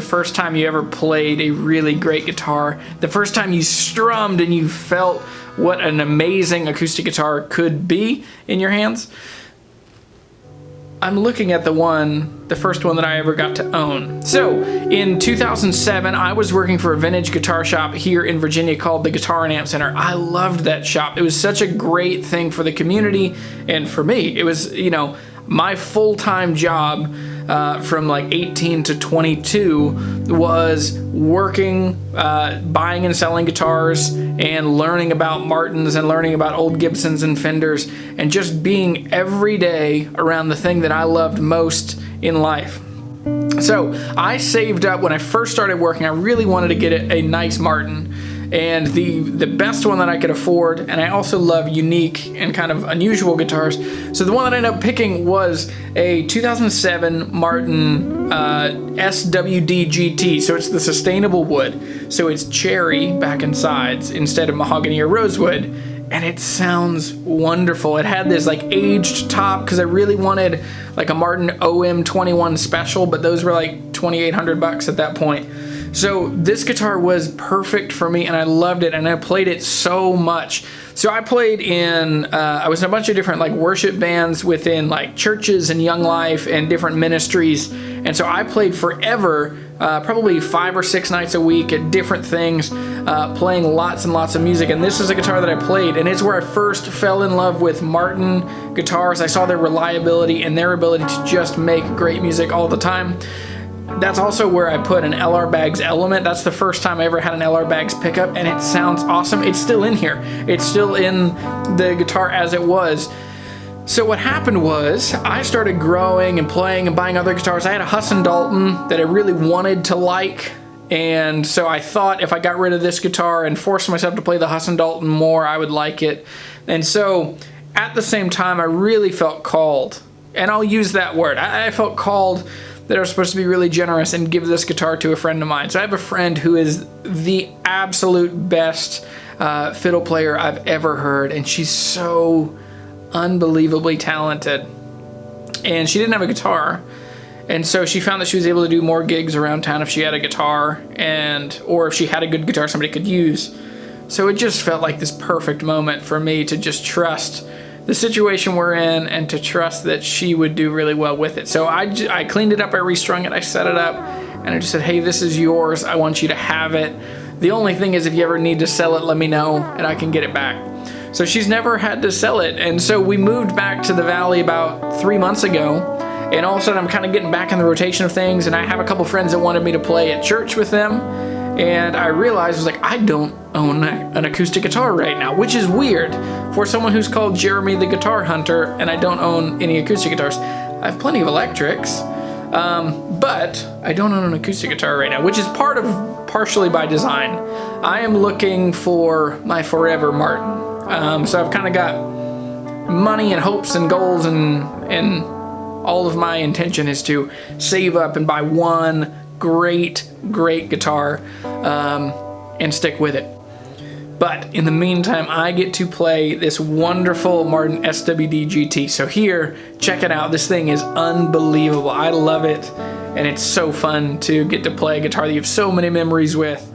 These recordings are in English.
the first time you ever played a really great guitar, the first time you strummed and you felt what an amazing acoustic guitar could be in your hands? I'm looking at the first one that I ever got to own. So in 2007, I was working for a vintage guitar shop here in Virginia called the Guitar and Amp Center. I loved that shop. It was such a great thing for the community and for me. It was, you know, my full-time job from like 18 to 22 was working, buying and selling guitars and learning about Martins and learning about old Gibsons and Fenders and just being every day around the thing that I loved most in life. So I saved up when I first started working. I really wanted to get a nice Martin, and the best one that I could afford, and I also love unique and kind of unusual guitars. So the one that I ended up picking was a 2007 Martin SWDGT. So it's the sustainable wood. So it's cherry back and sides instead of mahogany or rosewood, and it sounds wonderful. It had this like aged top because I really wanted like a Martin OM21 special, but those were like $2,800 at that point. So this guitar was perfect for me, and I loved it, and I played it so much. So I played in, I was in a bunch of different like worship bands within like churches and Young Life and different ministries, and so I played forever, probably 5 or 6 nights a week at different things, playing lots and lots of music. And this is a guitar that I played, and it's where I first fell in love with Martin guitars. I saw their reliability and their ability to just make great music all the time. That's also where I put an LR Baggs Element. That's the first time I ever had an LR Baggs pickup, and it sounds awesome. It's still in here. It's still in the guitar as it was. So what happened was I started growing and playing and buying other guitars. I had a Husson Dalton that I really wanted to like, and so I thought if I got rid of this guitar and forced myself to play the Husson Dalton more, I would like it. And so at the same time, I really felt called, and I'll use that word. I felt called that I was supposed to be really generous and give this guitar to a friend of mine. So I have a friend who is the absolute best fiddle player I've ever heard, and she's so unbelievably talented. And she didn't have a guitar, and so she found that she was able to do more gigs around town if she had a guitar, or if she had a good guitar somebody could use. So it just felt like this perfect moment for me to just trust the situation we're in and to trust that she would do really well with it. So I cleaned it up, I restrung it, I set it up, and I just said, hey, this is yours. I want you to have it. The only thing is if you ever need to sell it, let me know and I can get it back. So she's never had to sell it. And so we moved back to the Valley about 3 months ago, and all of a sudden I'm kind of getting back in the rotation of things, and I have a couple friends that wanted me to play at church with them. And I realized, I was like, I don't own an acoustic guitar right now, which is weird for someone who's called Jeremy the Guitar Hunter, and I don't own any acoustic guitars. I have plenty of electrics, but I don't own an acoustic guitar right now, which is partially by design. I am looking for my forever Martin. So I've kind of got money and hopes and goals, and all of my intention is to save up and buy one great guitar and stick with it. But in the meantime, I get to play this wonderful Martin SWDGT. So here, check it out. This thing is unbelievable. I love it, and it's so fun to get to play a guitar that you have so many memories with.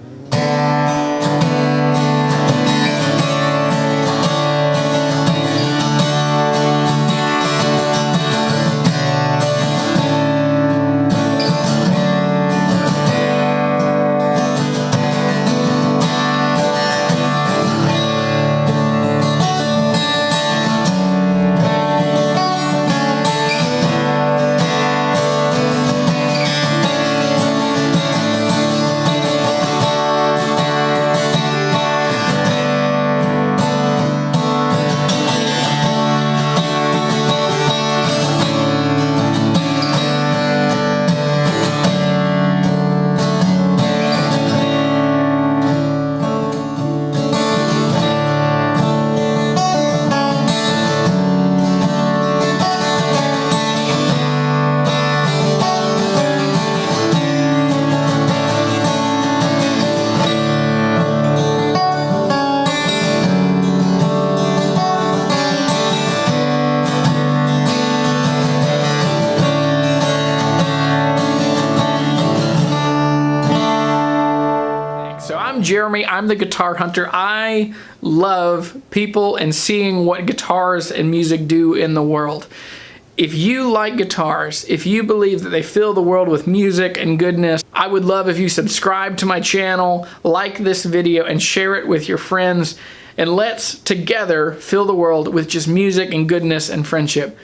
Jeremy. I'm the Guitar Hunter. I love people and seeing what guitars and music do in the world. If you like guitars, if you believe that they fill the world with music and goodness, I would love if you subscribe to my channel, like this video, and share it with your friends. And let's together fill the world with just music and goodness and friendship.